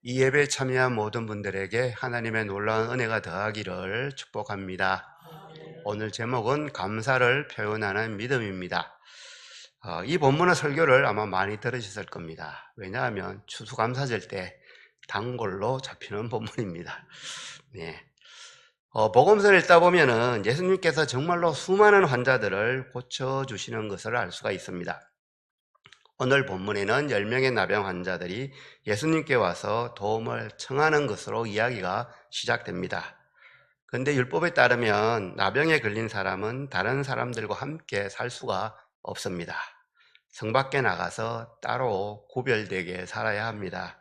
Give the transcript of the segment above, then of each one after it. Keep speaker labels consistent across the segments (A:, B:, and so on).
A: 이 예배에 참여한 모든 분들에게 하나님의 놀라운 은혜가 더하기를 축복합니다. 오늘 제목은 감사를 표현하는 믿음입니다. 이 본문의 설교를 아마 많이 들으셨을 겁니다. 왜냐하면 추수감사절 때 단골로 잡히는 본문입니다. 네. 복음서를 읽다 보면은 예수님께서 정말로 수많은 환자들을 고쳐주시는 것을 알 수가 있습니다. 오늘 본문에는 10명의 나병 환자들이 예수님께 와서 도움을 청하는 것으로 이야기가 시작됩니다. 그런데 율법에 따르면 나병에 걸린 사람은 다른 사람들과 함께 살 수가 없습니다. 성 밖에 나가서 따로 구별되게 살아야 합니다.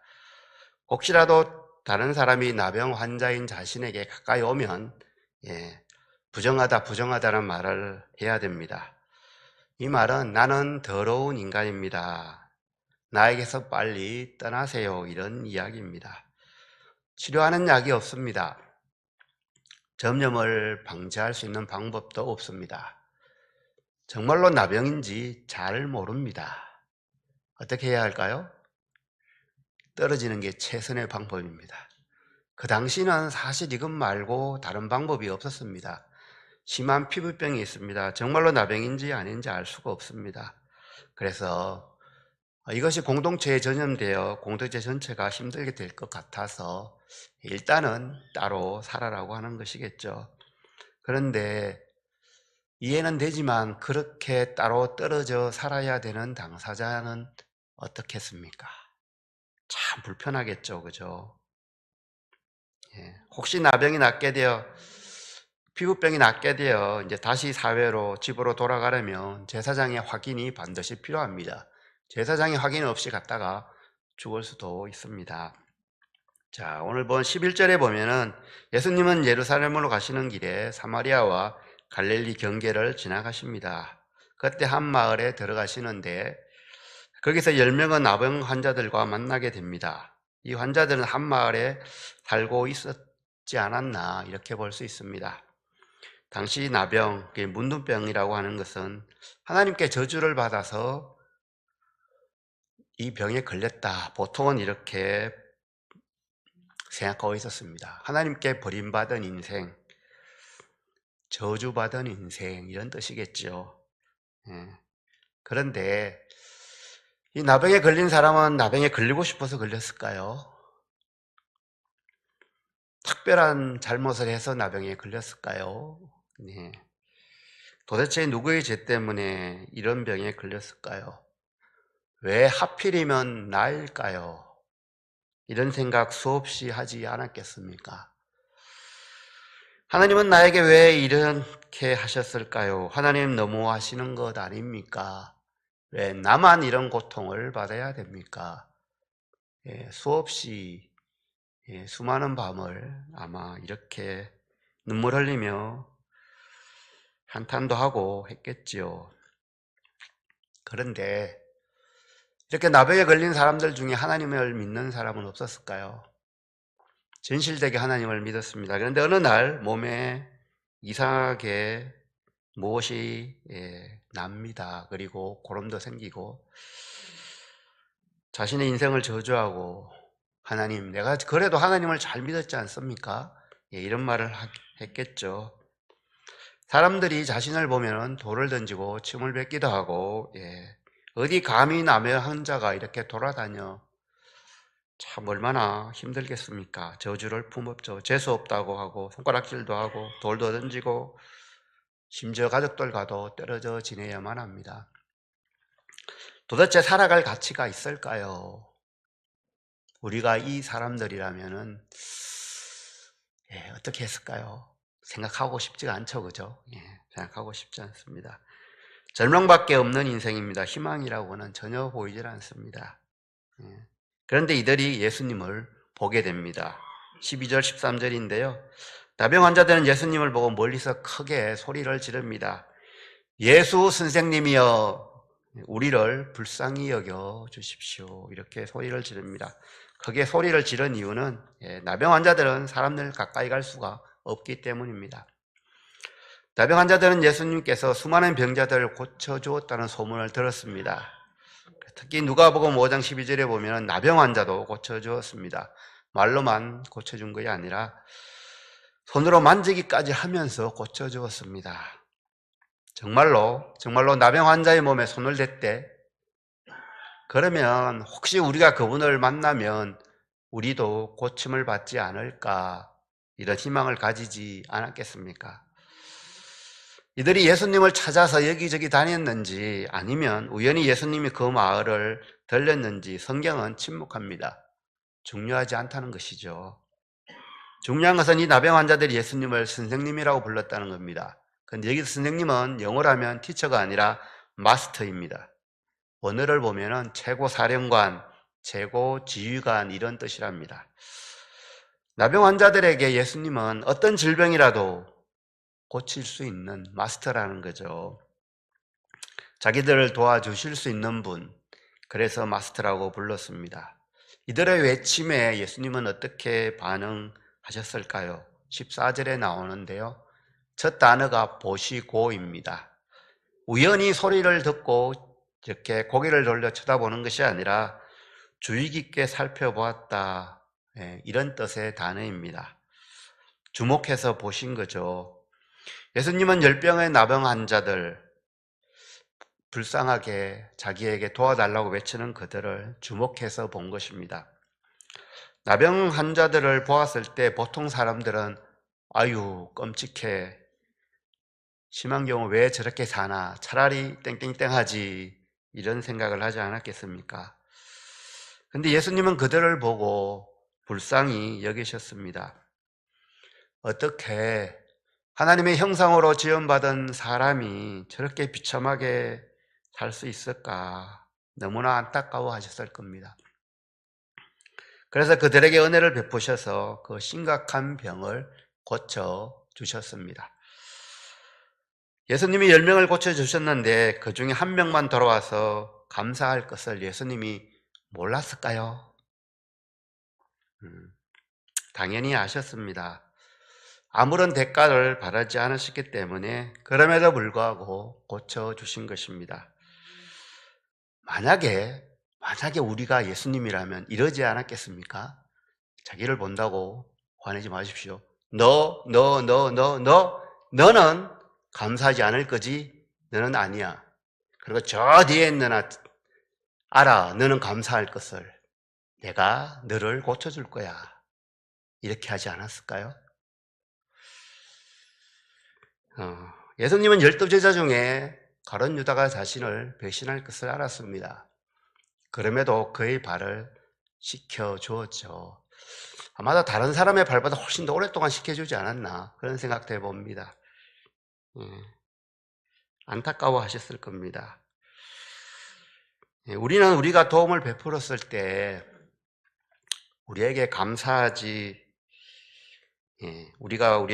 A: 혹시라도 다른 사람이 나병 환자인 자신에게 가까이 오면 부정하다는 말을 해야 됩니다. 이 말은 나는 더러운 인간입니다. 나에게서 빨리 떠나세요. 이런 이야기입니다. 치료하는 약이 없습니다. 전염을 방지할 수 있는 방법도 없습니다. 정말로 나병인지 잘 모릅니다. 어떻게 해야 할까요? 떨어지는 게 최선의 방법입니다. 그 당시는 사실 이것 말고 다른 방법이 없었습니다. 심한 피부병이 있습니다. 정말로 나병인지 아닌지 알 수가 없습니다. 그래서 이것이 공동체에 전염되어 공동체 전체가 힘들게 될 것 같아서 일단은 따로 살아라고 하는 것이겠죠. 그런데 이해는 되지만 그렇게 따로 떨어져 살아야 되는 당사자는 어떻겠습니까? 참 불편하겠죠, 그죠? 혹시 나병이 낫게 되어 피부병이 낫게 되어 이제 다시 사회로 집으로 돌아가려면 제사장의 확인이 반드시 필요합니다. 제사장의 확인 없이 갔다가 죽을 수도 있습니다. 자, 오늘 본 11절에 보면은 예수님은 예루살렘으로 가시는 길에 사마리아와 갈릴리 경계를 지나가십니다. 그때 한 마을에 들어가시는데 거기서 10명의 나병 환자들과 만나게 됩니다. 이 환자들은 한 마을에 살고 있었지 않았나 이렇게 볼 수 있습니다. 당시 나병, 문둥병이라고 하는 것은 하나님께 저주를 받아서 이 병에 걸렸다. 보통은 이렇게 생각하고 있었습니다. 하나님께 버림받은 인생, 저주받은 인생 이런 뜻이겠죠. 그런데 이 나병에 걸린 사람은 나병에 걸리고 싶어서 걸렸을까요? 특별한 잘못을 해서 나병에 걸렸을까요? 네. 도대체 누구의 죄 때문에 이런 병에 걸렸을까요? 왜 하필이면 나일까요? 이런 생각 수없이 하지 않았겠습니까? 하나님은 나에게 왜 이렇게 하셨을까요? 하나님 너무하시는 것 아닙니까? 왜 나만 이런 고통을 받아야 됩니까? 수없이 수많은 밤을 아마 이렇게 눈물 흘리며 한탄도 하고 했겠지요. 그런데 이렇게 나병에 걸린 사람들 중에 하나님을 믿는 사람은 없었을까요? 진실되게 하나님을 믿었습니다. 그런데 어느 날 몸에 이상하게 무엇이 납니다. 그리고 고름도 생기고 자신의 인생을 저주하고 하나님, 내가 그래도 하나님을 잘 믿었지 않습니까? 이런 말을 했겠죠. 사람들이 자신을 보면 돌을 던지고 침을 뱉기도 하고 어디 감히 남의 환자가 이렇게 돌아다녀 참 얼마나 힘들겠습니까? 저주를 품었죠. 재수 없다고 하고 손가락질도 하고 돌도 던지고 심지어 가족들과도 떨어져 지내야만 합니다. 도대체 살아갈 가치가 있을까요? 우리가 이 사람들이라면은 어떻게 했을까요? 생각하고 싶지가 않죠, 그죠? 생각하고 싶지 않습니다. 절망밖에 없는 인생입니다. 희망이라고는 전혀 보이질 않습니다. 그런데 이들이 예수님을 보게 됩니다. 12절 13절인데요. 나병 환자들은 예수님을 보고 멀리서 크게 소리를 지릅니다. 예수 선생님이여 우리를 불쌍히 여겨 주십시오. 이렇게 소리를 지릅니다. 크게 소리를 지른 이유는 나병 환자들은 사람들 가까이 갈 수가 없기 때문입니다. 나병 환자들은 예수님께서 수많은 병자들을 고쳐주었다는 소문을 들었습니다. 특히 누가복음 5장 12절에 보면 나병 환자도 고쳐주었습니다. 말로만 고쳐준 것이 아니라 손으로 만지기까지 하면서 고쳐주었습니다. 정말로 나병 환자의 몸에 손을 댔대. 그러면 혹시 우리가 그분을 만나면 우리도 고침을 받지 않을까, 이런 희망을 가지지 않았겠습니까? 이들이 예수님을 찾아서 여기저기 다녔는지 아니면 우연히 예수님이 그 마을을 들렸는지 성경은 침묵합니다. 중요하지 않다는 것이죠. 중요한 것은 이 나병 환자들이 예수님을 선생님이라고 불렀다는 겁니다. 근데 여기서 선생님은 영어로 하면 티처가 아니라 마스터입니다. 원어를 보면은 최고 사령관, 최고 지휘관, 이런 뜻이랍니다. 나병 환자들에게 예수님은 어떤 질병이라도 고칠 수 있는 마스터라는 거죠. 자기들을 도와주실 수 있는 분, 그래서 마스터라고 불렀습니다. 이들의 외침에 예수님은 어떻게 반응하셨을까요? 14절에 나오는데요. 첫 단어가 보시고입니다. 우연히 소리를 듣고 이렇게 고개를 돌려 쳐다보는 것이 아니라 주의 깊게 살펴보았다, 이런 뜻의 단어입니다. 주목해서 보신 거죠. 예수님은 열병의 나병 환자들, 불쌍하게 자기에게 도와달라고 외치는 그들을 주목해서 본 것입니다. 나병 환자들을 보았을 때 보통 사람들은 아유 끔찍해, 심한 경우 왜 저렇게 사나, 차라리 땡땡땡 하지, 이런 생각을 하지 않았겠습니까? 근데 예수님은 그들을 보고 불쌍히 여기셨습니다. 어떻게 하나님의 형상으로 지음받은 사람이 저렇게 비참하게 살 수 있을까? 너무나 안타까워하셨을 겁니다. 그래서 그들에게 은혜를 베푸셔서 그 심각한 병을 고쳐주셨습니다. 예수님이 10명을 고쳐주셨는데 그 중에 한 명만 돌아와서 감사할 것을 예수님이 몰랐을까요? 당연히 아셨습니다. 아무런 대가를 바라지 않으셨기 때문에 그럼에도 불구하고 고쳐주신 것입니다. 만약에 우리가 예수님이라면 이러지 않았겠습니까? 자기를 본다고 화내지 마십시오. 너는 감사하지 않을 거지? 너는 아니야. 그리고 저 뒤에 있는 알아. 너는 감사할 것을. 내가 너를 고쳐줄 거야. 이렇게 하지 않았을까요? 예수님은 12제자 중에 가룟 유다가 자신을 배신할 것을 알았습니다. 그럼에도 그의 발을 씻겨주었죠. 아마도 다른 사람의 발보다 훨씬 더 오랫동안 씻겨주지 않았나, 그런 생각도 해봅니다. 안타까워 하셨을 겁니다. 우리는 우리가 도움을 베풀었을 때 우리에게 감사하지, 우리가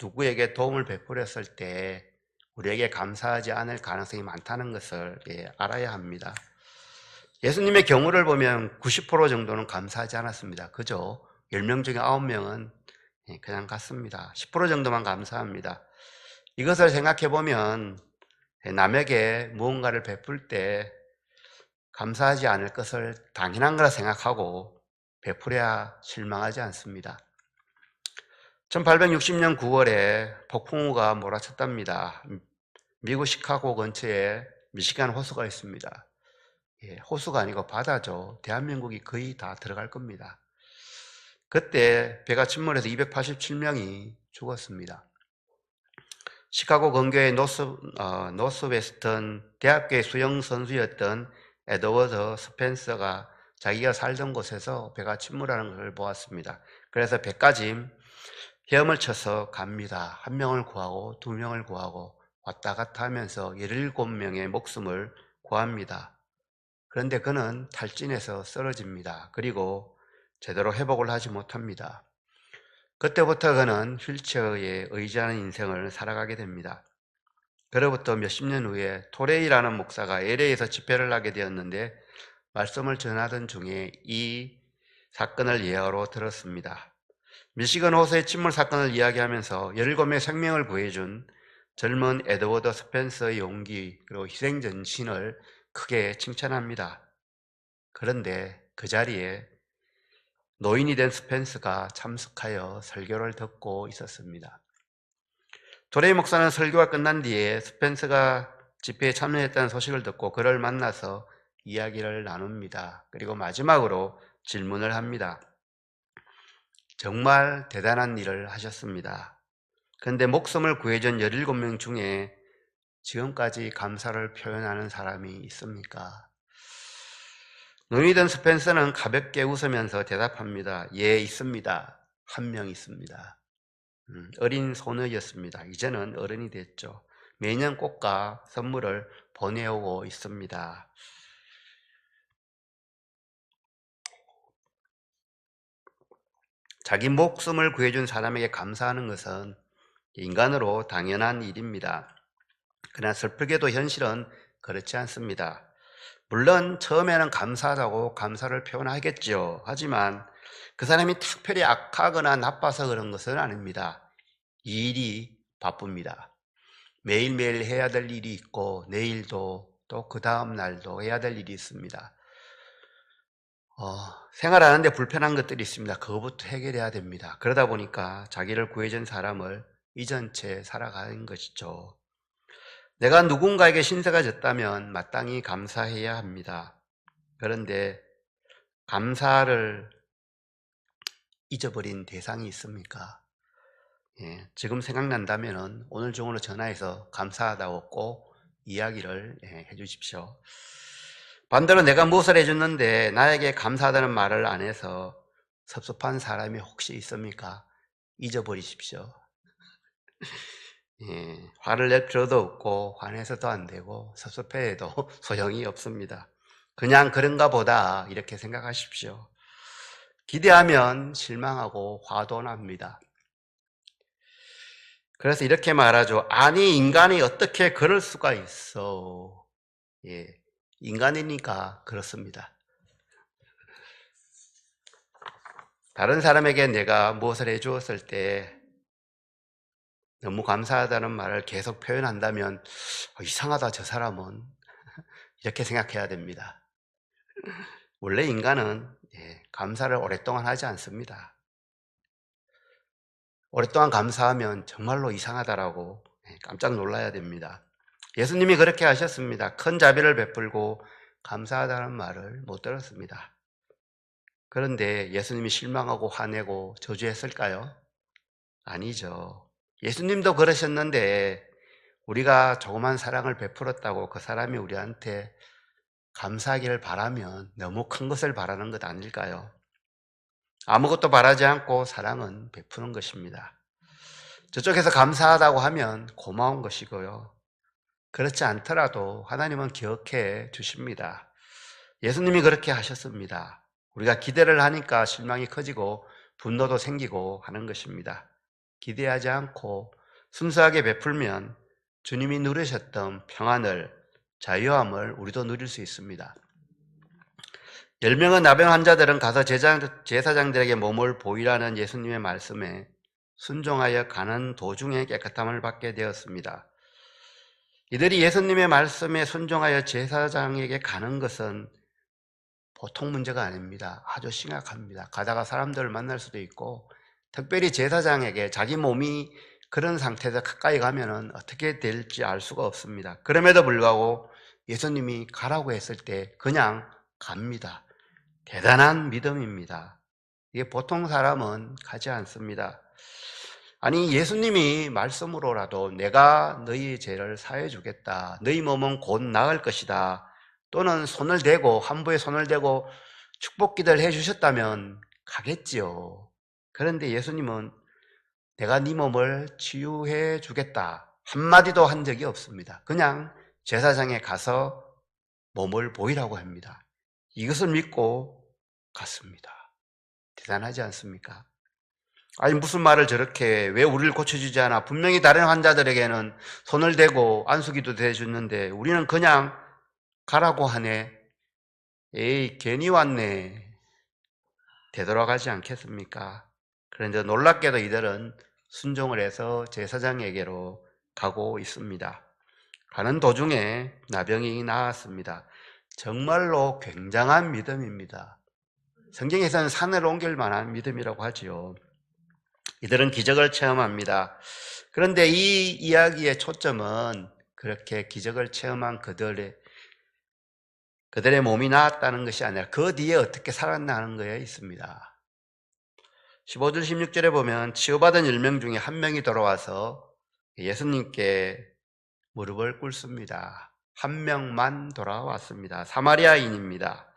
A: 누구에게 도움을 베풀었을 때 우리에게 감사하지 않을 가능성이 많다는 것을 알아야 합니다. 예수님의 경우를 보면 90% 정도는 감사하지 않았습니다. 그죠? 10명 중에 9명은 그냥 갔습니다. 10% 정도만 감사합니다. 이것을 생각해 보면 남에게 무언가를 베풀 때 감사하지 않을 것을 당연한 거라 생각하고 베풀어야 실망하지 않습니다. 1860년 9월에 폭풍우가 몰아쳤답니다. 미국 시카고 근처에 미시간 호수가 있습니다. 호수가 아니고 바다죠. 대한민국이 거의 다 들어갈 겁니다. 그때 배가 침몰해서 287명이 죽었습니다. 시카고 근교의 노스웨스턴 대학교의 수영 선수였던 에드워드 스펜서가 자기가 살던 곳에서 배가 침몰하는 것을 보았습니다. 그래서 배까지 헤엄을 쳐서 갑니다. 한 명을 구하고 두 명을 구하고 왔다 갔다 하면서 17명의 목숨을 구합니다. 그런데 그는 탈진해서 쓰러집니다. 그리고 제대로 회복을 하지 못합니다. 그때부터 그는 휠체어에 의지하는 인생을 살아가게 됩니다. 그로부터 몇십 년 후에 토레이라는 목사가 LA에서 집회를 하게 되었는데 말씀을 전하던 중에 이 사건을 예화로 들었습니다. 미시건 호수의 침몰 사건을 이야기하면서 17명의 생명을 구해준 젊은 에드워드 스펜서의 용기 그리고 희생전신을 크게 칭찬합니다. 그런데 그 자리에 노인이 된 스펜스가 참석하여 설교를 듣고 있었습니다. 도레이 목사는 설교가 끝난 뒤에 스펜스가 집회에 참여했다는 소식을 듣고 그를 만나서 이야기를 나눕니다. 그리고 마지막으로 질문을 합니다. 정말 대단한 일을 하셨습니다. 그런데 목숨을 구해준 17명 중에 지금까지 감사를 표현하는 사람이 있습니까? 눈이 든 스펜서는 가볍게 웃으면서 대답합니다. 예, 있습니다. 한 명 있습니다. 어린 소녀였습니다. 이제는 어른이 됐죠. 매년 꽃과 선물을 보내오고 있습니다. 자기 목숨을 구해준 사람에게 감사하는 것은 인간으로 당연한 일입니다. 그러나 슬프게도 현실은 그렇지 않습니다. 물론 처음에는 감사하다고 감사를 표현하겠죠. 하지만 그 사람이 특별히 악하거나 나빠서 그런 것은 아닙니다. 이 일이 바쁩니다. 매일매일 해야 될 일이 있고 내일도 또 그 다음 날도 해야 될 일이 있습니다. 생활하는데 불편한 것들이 있습니다. 그거부터 해결해야 됩니다. 그러다 보니까 자기를 구해준 사람을 잊은 채 살아가는 것이죠. 내가 누군가에게 신세가 졌다면 마땅히 감사해야 합니다. 그런데 감사를 잊어버린 대상이 있습니까? 예, 지금 생각난다면 오늘 중으로 전화해서 감사하다고 꼭 이야기를 해주십시오. 반대로 내가 무엇을 해줬는데 나에게 감사하다는 말을 안 해서 섭섭한 사람이 혹시 있습니까? 잊어버리십시오. 예, 화를 낼 필요도 없고 화내서도 안 되고 섭섭해도 소용이 없습니다. 그냥 그런가 보다 이렇게 생각하십시오. 기대하면 실망하고 화도 납니다. 그래서 이렇게 말하죠. 아니, 인간이 어떻게 그럴 수가 있어. 예, 인간이니까 그렇습니다. 다른 사람에게 내가 무엇을 해주었을 때 너무 감사하다는 말을 계속 표현한다면 이상하다, 저 사람은. 이렇게 생각해야 됩니다. 원래 인간은 감사를 오랫동안 하지 않습니다. 오랫동안 감사하면 정말로 이상하다라고 깜짝 놀라야 됩니다. 예수님이 그렇게 하셨습니다. 큰 자비를 베풀고 감사하다는 말을 못 들었습니다. 그런데 예수님이 실망하고 화내고 저주했을까요? 아니죠. 예수님도 그러셨는데 우리가 조그만 사랑을 베풀었다고 그 사람이 우리한테 감사하기를 바라면 너무 큰 것을 바라는 것 아닐까요? 아무것도 바라지 않고 사랑은 베푸는 것입니다. 저쪽에서 감사하다고 하면 고마운 것이고요. 그렇지 않더라도 하나님은 기억해 주십니다. 예수님이 그렇게 하셨습니다. 우리가 기대를 하니까 실망이 커지고 분노도 생기고 하는 것입니다. 기대하지 않고 순수하게 베풀면 주님이 누리셨던 평안을, 자유함을 우리도 누릴 수 있습니다. 10명의 나병 환자들은 가서 제사장들에게 몸을 보이라는 예수님의 말씀에 순종하여 가는 도중에 깨끗함을 받게 되었습니다. 이들이 예수님의 말씀에 순종하여 제사장에게 가는 것은 보통 문제가 아닙니다. 아주 심각합니다. 가다가 사람들을 만날 수도 있고, 특별히 제사장에게 자기 몸이 그런 상태에서 가까이 가면은 어떻게 될지 알 수가 없습니다. 그럼에도 불구하고 예수님이 가라고 했을 때 그냥 갑니다. 대단한 믿음입니다. 이게 보통 사람은 가지 않습니다. 아니, 예수님이 말씀으로라도 내가 너희 죄를 사해 주겠다. 너희 몸은 곧 나을 것이다. 또는 손을 대고 함부에 손을 대고 축복기도를 해 주셨다면 가겠지요. 그런데 예수님은 내가 네 몸을 치유해 주겠다 한마디도 한 적이 없습니다. 그냥 제사장에 가서 몸을 보이라고 합니다. 이것을 믿고 갔습니다. 대단하지 않습니까? 아니, 무슨 말을 저렇게 왜 우리를 고쳐주지 않아? 분명히 다른 환자들에게는 손을 대고 안수기도 대주는데 우리는 그냥 가라고 하네. 에이, 괜히 왔네. 되돌아가지 않겠습니까? 그런데 놀랍게도 이들은 순종을 해서 제사장에게로 가고 있습니다. 가는 도중에 나병이 나았습니다. 정말로 굉장한 믿음입니다. 성경에서는 산을 옮길 만한 믿음이라고 하지요. 이들은 기적을 체험합니다. 그런데 이 이야기의 초점은 그렇게 기적을 체험한 그들의 몸이 나았다는 것이 아니라 그 뒤에 어떻게 살았나는 거에 있습니다. 15절 16절에 보면 치유받은 10명 중에 한 명이 돌아와서 예수님께 무릎을 꿇습니다. 한 명만 돌아왔습니다. 사마리아인입니다.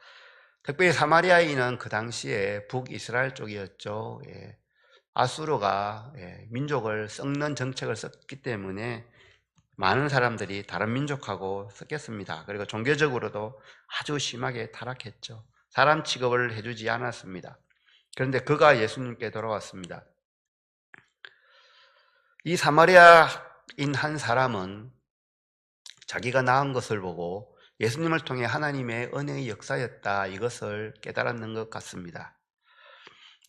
A: 특별히 사마리아인은 그 당시에 북이스라엘 쪽이었죠. 아수르가 민족을 썩는 정책을 썼기 때문에 많은 사람들이 다른 민족하고 섞였습니다. 그리고 종교적으로도 아주 심하게 타락했죠. 사람 취급을 해주지 않았습니다. 그런데 그가 예수님께 돌아왔습니다. 이 사마리아인 한 사람은 자기가 낳은 것을 보고 예수님을 통해 하나님의 은혜의 역사였다, 이것을 깨달았는 것 같습니다.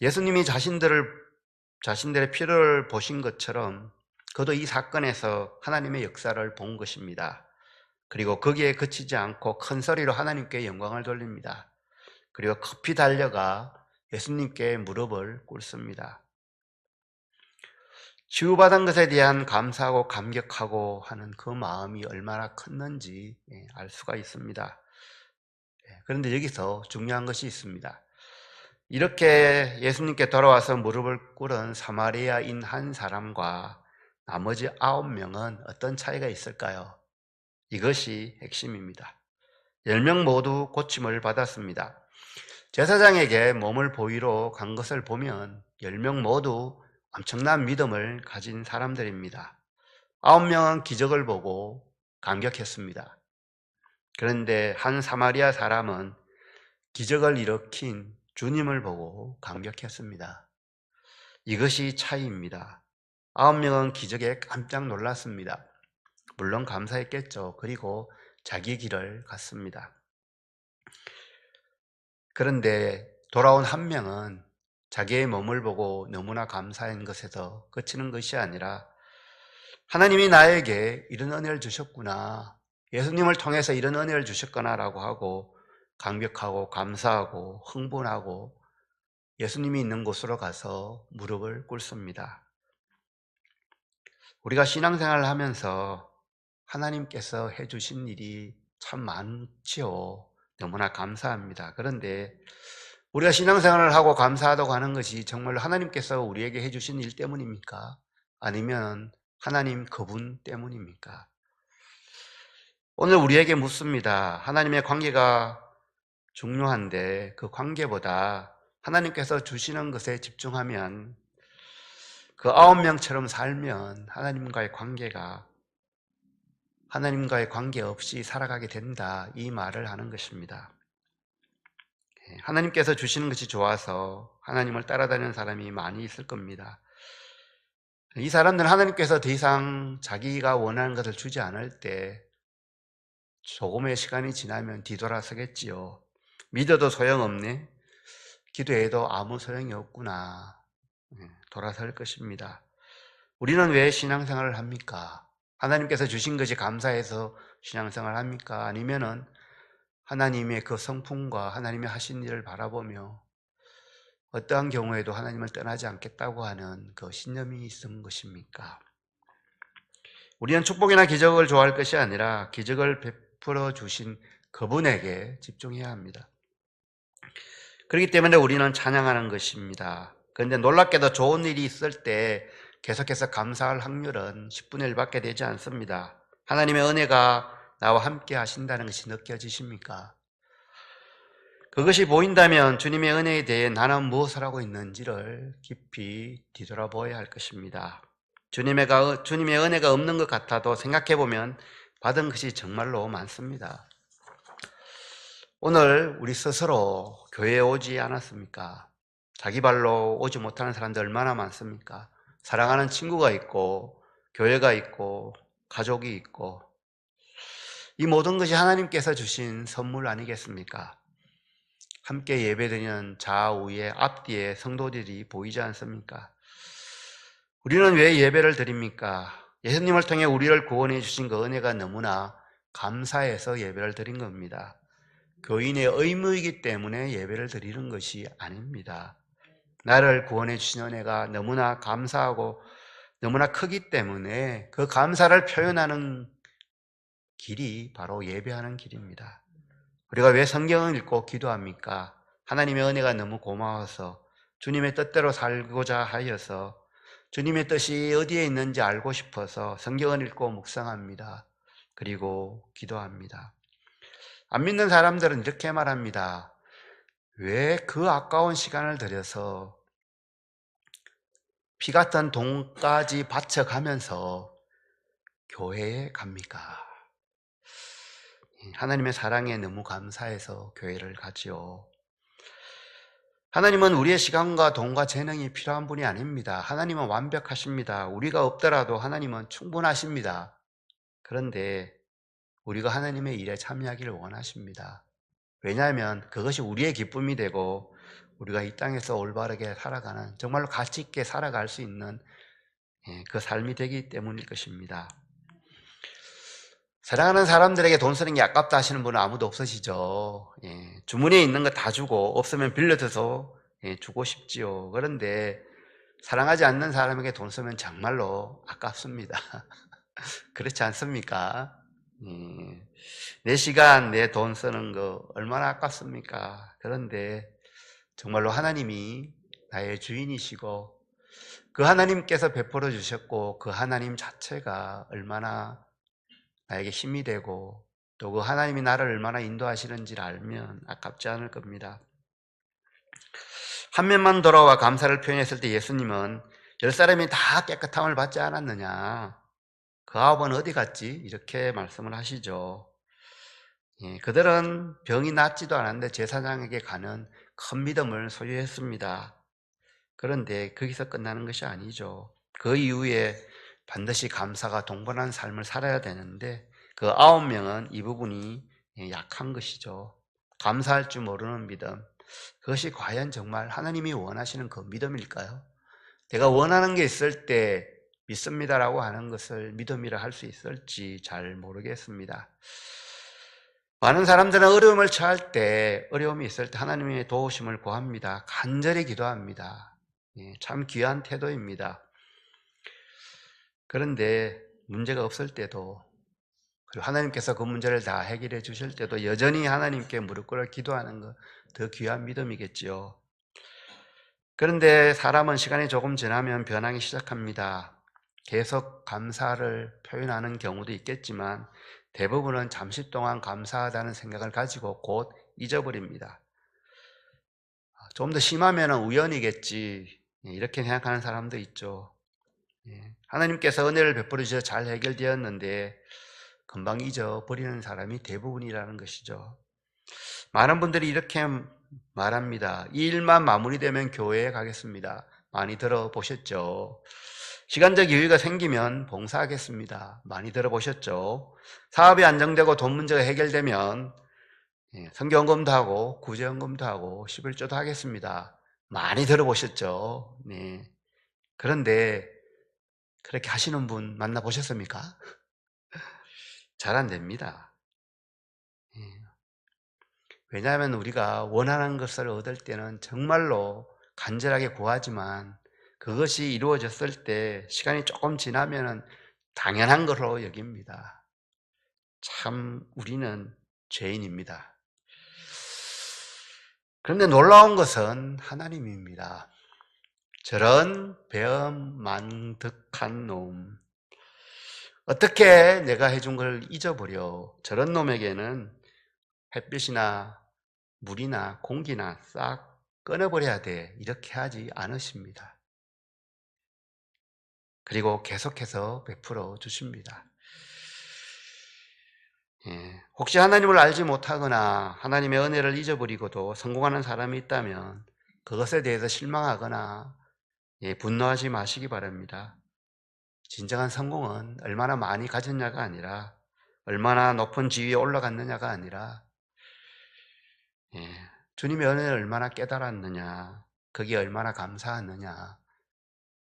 A: 예수님이 자신들의 피를 보신 것처럼 그도 이 사건에서 하나님의 역사를 본 것입니다. 그리고 거기에 그치지 않고 큰 소리로 하나님께 영광을 돌립니다. 그리고 급히 달려가 예수님께 무릎을 꿇습니다. 치유받은 것에 대한 감사하고 감격하고 하는 그 마음이 얼마나 컸는지 알 수가 있습니다. 그런데 여기서 중요한 것이 있습니다. 이렇게 예수님께 돌아와서 무릎을 꿇은 사마리아인 한 사람과 나머지 9명은 어떤 차이가 있을까요? 이것이 핵심입니다. 10명 모두 고침을 받았습니다. 제사장에게 몸을 보이러 간 것을 보면 10명 모두 엄청난 믿음을 가진 사람들입니다. 9명은 기적을 보고 감격했습니다. 그런데 한 사마리아 사람은 기적을 일으킨 주님을 보고 감격했습니다. 이것이 차이입니다. 9명은 기적에 깜짝 놀랐습니다. 물론 감사했겠죠. 그리고 자기 길을 갔습니다. 그런데 돌아온 한 명은 자기의 몸을 보고 너무나 감사한 것에서 그치는 것이 아니라 하나님이 나에게 이런 은혜를 주셨구나, 예수님을 통해서 이런 은혜를 주셨구나라고 하고 감격하고 감사하고 흥분하고 예수님이 있는 곳으로 가서 무릎을 꿇습니다. 우리가 신앙생활을 하면서 하나님께서 해주신 일이 참 많지요. 너무나 감사합니다. 그런데 우리가 신앙생활을 하고 감사하다고 하는 것이 정말 하나님께서 우리에게 해주신 일 때문입니까? 아니면 하나님 그분 때문입니까? 오늘 우리에게 묻습니다. 하나님의 관계가 중요한데 그 관계보다 하나님께서 주시는 것에 집중하면, 그 9명처럼 살면 하나님과의 관계 없이 살아가게 된다, 이 말을 하는 것입니다. 하나님께서 주시는 것이 좋아서 하나님을 따라다니는 사람이 많이 있을 겁니다. 이 사람들은 하나님께서 더 이상 자기가 원하는 것을 주지 않을 때 조금의 시간이 지나면 뒤돌아서겠지요. 믿어도 소용없네, 기도해도 아무 소용이 없구나, 돌아설 것입니다. 우리는 왜 신앙생활을 합니까? 하나님께서 주신 것이 감사해서 신앙생활을 합니까? 아니면은 하나님의 그 성품과 하나님의 하신 일을 바라보며 어떠한 경우에도 하나님을 떠나지 않겠다고 하는 그 신념이 있은 것입니까? 우리는 축복이나 기적을 좋아할 것이 아니라 기적을 베풀어 주신 그분에게 집중해야 합니다. 그렇기 때문에 우리는 찬양하는 것입니다. 그런데 놀랍게도 좋은 일이 있을 때 계속해서 감사할 확률은 10분의 1밖에 되지 않습니다. 하나님의 은혜가 나와 함께 하신다는 것이 느껴지십니까? 그것이 보인다면 주님의 은혜에 대해 나는 무엇을 하고 있는지를 깊이 뒤돌아보아야 할 것입니다. 주님의 은혜가 없는 것 같아도 생각해보면 받은 것이 정말로 많습니다. 오늘 우리 스스로 교회에 오지 않았습니까? 자기 발로 오지 못하는 사람들 얼마나 많습니까? 사랑하는 친구가 있고 교회가 있고 가족이 있고, 이 모든 것이 하나님께서 주신 선물 아니겠습니까? 함께 예배드리는 좌우에 앞뒤에 성도들이 보이지 않습니까? 우리는 왜 예배를 드립니까? 예수님을 통해 우리를 구원해 주신 그 은혜가 너무나 감사해서 예배를 드린 겁니다. 교인의 의무이기 때문에 예배를 드리는 것이 아닙니다. 나를 구원해 주신 은혜가 너무나 감사하고 너무나 크기 때문에 그 감사를 표현하는 길이 바로 예배하는 길입니다. 우리가 왜 성경을 읽고 기도합니까? 하나님의 은혜가 너무 고마워서, 주님의 뜻대로 살고자 하여서, 주님의 뜻이 어디에 있는지 알고 싶어서 성경을 읽고 묵상합니다. 그리고 기도합니다. 안 믿는 사람들은 이렇게 말합니다. 왜 그 아까운 시간을 들여서 피 같은 돈까지 바쳐가면서 교회에 갑니까? 하나님의 사랑에 너무 감사해서 교회를 가지요. 하나님은 우리의 시간과 돈과 재능이 필요한 분이 아닙니다. 하나님은 완벽하십니다. 우리가 없더라도 하나님은 충분하십니다. 그런데 우리가 하나님의 일에 참여하기를 원하십니다. 왜냐하면 그것이 우리의 기쁨이 되고 우리가 이 땅에서 올바르게 살아가는, 정말로 가치 있게 살아갈 수 있는 그 삶이 되기 때문일 것입니다. 사랑하는 사람들에게 돈 쓰는 게 아깝다 하시는 분은 아무도 없으시죠. 주머니에 있는 거 다 주고 없으면 빌려줘서 주고 싶지요. 그런데 사랑하지 않는 사람에게 돈 쓰면 정말로 아깝습니다. 그렇지 않습니까? 내 시간, 내 돈 쓰는 거 얼마나 아깝습니까? 그런데 정말로 하나님이 나의 주인이시고 그 하나님께서 베풀어 주셨고 그 하나님 자체가 얼마나 나에게 힘이 되고 또 그 하나님이 나를 얼마나 인도하시는지를 알면 아깝지 않을 겁니다. 한 면만 돌아와 감사를 표현했을 때 예수님은 10사람이 다 깨끗함을 받지 않았느냐, 그 아홉은 어디 갔지? 이렇게 말씀을 하시죠. 그들은 병이 낫지도 않았는데 제사장에게 가는 큰 믿음을 소유했습니다. 그런데 거기서 끝나는 것이 아니죠. 그 이후에 반드시 감사가 동반한 삶을 살아야 되는데 그 9명은 이 부분이 약한 것이죠. 감사할 줄 모르는 믿음. 그것이 과연 정말 하나님이 원하시는 그 믿음일까요? 내가 원하는 게 있을 때 믿습니다라고 하는 것을 믿음이라 할 수 있을지 잘 모르겠습니다. 많은 사람들은 어려움을 처할 때, 어려움이 있을 때 하나님의 도우심을 구합니다. 간절히 기도합니다. 참 귀한 태도입니다. 그런데 문제가 없을 때도, 그리고 하나님께서 그 문제를 다 해결해 주실 때도 여전히 하나님께 무릎 꿇어 기도하는 것, 더 귀한 믿음이겠지요. 그런데 사람은 시간이 조금 지나면 변하기 시작합니다. 계속 감사를 표현하는 경우도 있겠지만 대부분은 잠시 동안 감사하다는 생각을 가지고 곧 잊어버립니다. 좀 더 심하면 우연이겠지, 이렇게 생각하는 사람도 있죠. 하나님께서 은혜를 베풀어 주셔서 잘 해결되었는데 금방 잊어버리는 사람이 대부분이라는 것이죠. 많은 분들이 이렇게 말합니다. 이 일만 마무리되면 교회에 가겠습니다. 많이 들어보셨죠? 시간적 여유가 생기면 봉사하겠습니다. 많이 들어보셨죠? 사업이 안정되고 돈 문제가 해결되면 선교헌금도 하고 구제헌금도 하고 11조도 하겠습니다. 많이 들어보셨죠? 네. 그런데 그렇게 하시는 분 만나보셨습니까? 잘 안 됩니다. 왜냐하면 우리가 원하는 것을 얻을 때는 정말로 간절하게 구하지만 그것이 이루어졌을 때 시간이 조금 지나면 당연한 것으로 여깁니다. 참 우리는 죄인입니다. 그런데 놀라운 것은 하나님입니다. 저런 배은망덕한 놈, 어떻게 내가 해준 걸 잊어버려? 저런 놈에게는 햇빛이나 물이나 공기나 싹 끊어버려야 돼, 이렇게 하지 않으십니다. 그리고 계속해서 베풀어 주십니다. 혹시 하나님을 알지 못하거나 하나님의 은혜를 잊어버리고도 성공하는 사람이 있다면 그것에 대해서 실망하거나 분노하지 마시기 바랍니다. 진정한 성공은 얼마나 많이 가졌냐가 아니라, 얼마나 높은 지위에 올라갔느냐가 아니라, 주님의 은혜를 얼마나 깨달았느냐, 거기에 얼마나 감사하느냐,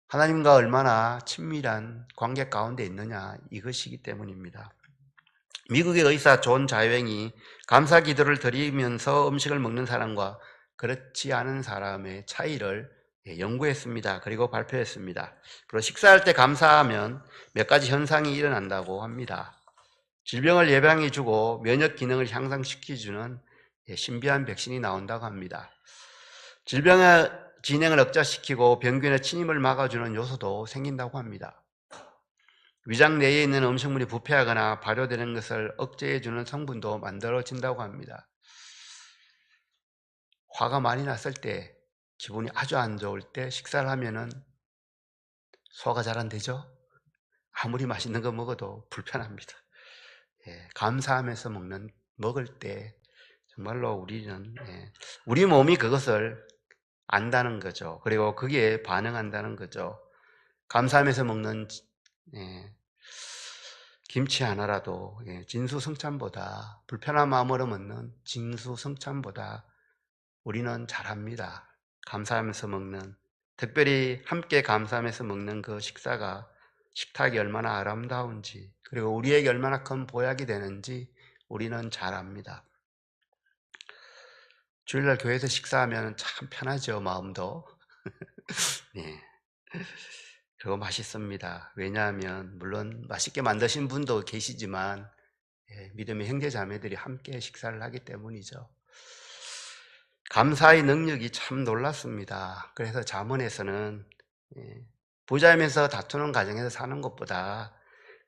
A: 하나님과 얼마나 친밀한 관계 가운데 있느냐, 이것이기 때문입니다. 미국의 의사 존 자유행이 감사 기도를 드리면서 음식을 먹는 사람과 그렇지 않은 사람의 차이를 연구했습니다. 그리고 발표했습니다. 그리고 식사할 때 감사하면 몇 가지 현상이 일어난다고 합니다. 질병을 예방해주고 면역 기능을 향상시켜주는 신비한 백신이 나온다고 합니다. 질병의 진행을 억제시키고 병균의 침입을 막아주는 요소도 생긴다고 합니다. 위장 내에 있는 음식물이 부패하거나 발효되는 것을 억제해주는 성분도 만들어진다고 합니다. 화가 많이 났을 때, 기분이 아주 안 좋을 때 식사를 하면은 소화가 잘 안 되죠? 아무리 맛있는 거 먹어도 불편합니다. 감사하면서 먹을 때 정말로 우리는 우리 몸이 그것을 안다는 거죠. 그리고 거기에 반응한다는 거죠. 감사하면서 먹는 김치 하나라도 진수성찬보다, 불편한 마음으로 먹는 진수성찬보다 우리는 잘합니다. 감사하면서 먹는, 특별히 함께 감사하면서 먹는 그 식탁이 얼마나 아름다운지, 그리고 우리에게 얼마나 큰 보약이 되는지 우리는 잘 압니다. 주일날 교회에서 식사하면 참 편하죠, 마음도. 네. 그리고 맛있습니다. 왜냐하면 물론 맛있게 만드신 분도 계시지만 믿음의 형제 자매들이 함께 식사를 하기 때문이죠. 감사의 능력이 참 놀랍습니다. 그래서 잠언에서는 부자이면서 다투는 가정에서 사는 것보다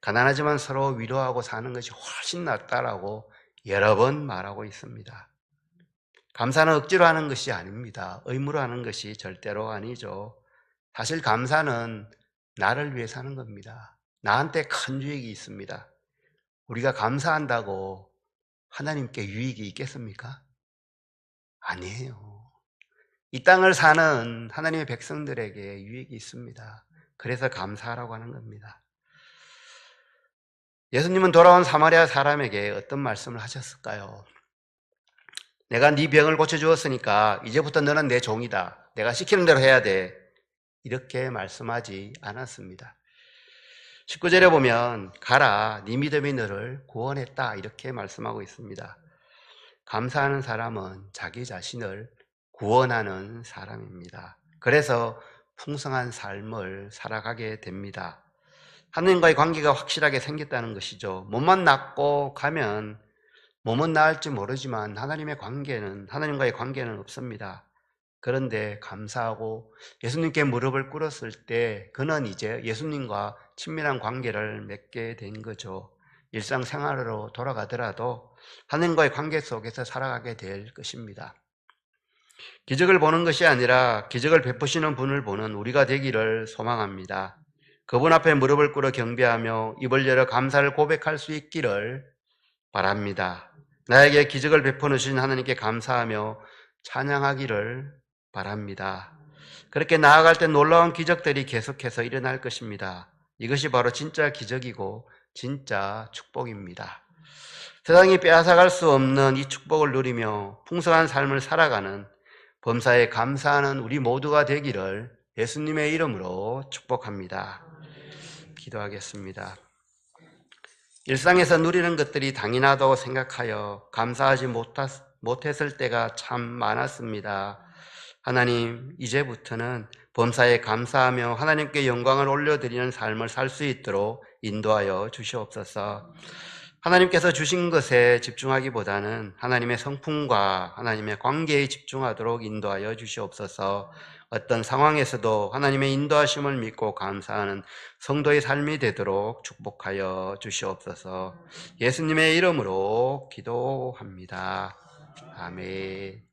A: 가난하지만 서로 위로하고 사는 것이 훨씬 낫다라고 여러 번 말하고 있습니다. 감사는 억지로 하는 것이 아닙니다. 의무로 하는 것이 절대로 아니죠. 사실 감사는 나를 위해 사는 겁니다. 나한테 큰 유익이 있습니다. 우리가 감사한다고 하나님께 유익이 있겠습니까? 아니에요. 이 땅을 사는 하나님의 백성들에게 유익이 있습니다. 그래서 감사하라고 하는 겁니다. 예수님은 돌아온 사마리아 사람에게 어떤 말씀을 하셨을까요? 내가 네 병을 고쳐주었으니까 이제부터 너는 내 종이다. 내가 시키는 대로 해야 돼. 이렇게 말씀하지 않았습니다. 19절에 보면 가라, 네 믿음이 너를 구원했다. 이렇게 말씀하고 있습니다. 감사하는 사람은 자기 자신을 구원하는 사람입니다. 그래서 풍성한 삶을 살아가게 됩니다. 하나님과의 관계가 확실하게 생겼다는 것이죠. 몸만 낫고 가면 몸은 나을지 모르지만 하나님과의 관계는 없습니다. 그런데 감사하고 예수님께 무릎을 꿇었을 때 그는 이제 예수님과 친밀한 관계를 맺게 된 거죠. 일상생활으로 돌아가더라도 하나님과의 관계 속에서 살아가게 될 것입니다. 기적을 보는 것이 아니라 기적을 베푸시는 분을 보는 우리가 되기를 소망합니다. 그분 앞에 무릎을 꿇어 경배하며 입을 열어 감사를 고백할 수 있기를 바랍니다. 나에게 기적을 베풀어 주신 하나님께 감사하며 찬양하기를 바랍니다. 그렇게 나아갈 때 놀라운 기적들이 계속해서 일어날 것입니다. 이것이 바로 진짜 기적이고 진짜 축복입니다. 세상이 빼앗아갈 수 없는 이 축복을 누리며 풍성한 삶을 살아가는 범사에 감사하는 우리 모두가 되기를 예수님의 이름으로 축복합니다. 기도하겠습니다. 일상에서 누리는 것들이 당연하다고 생각하여 감사하지 못했을 때가 참 많았습니다. 하나님, 이제부터는 범사에 감사하며 하나님께 영광을 올려드리는 삶을 살 수 있도록 인도하여 주시옵소서. 하나님께서 주신 것에 집중하기보다는 하나님의 성품과 하나님의 관계에 집중하도록 인도하여 주시옵소서. 어떤 상황에서도 하나님의 인도하심을 믿고 감사하는 성도의 삶이 되도록 축복하여 주시옵소서. 예수님의 이름으로 기도합니다. 아멘.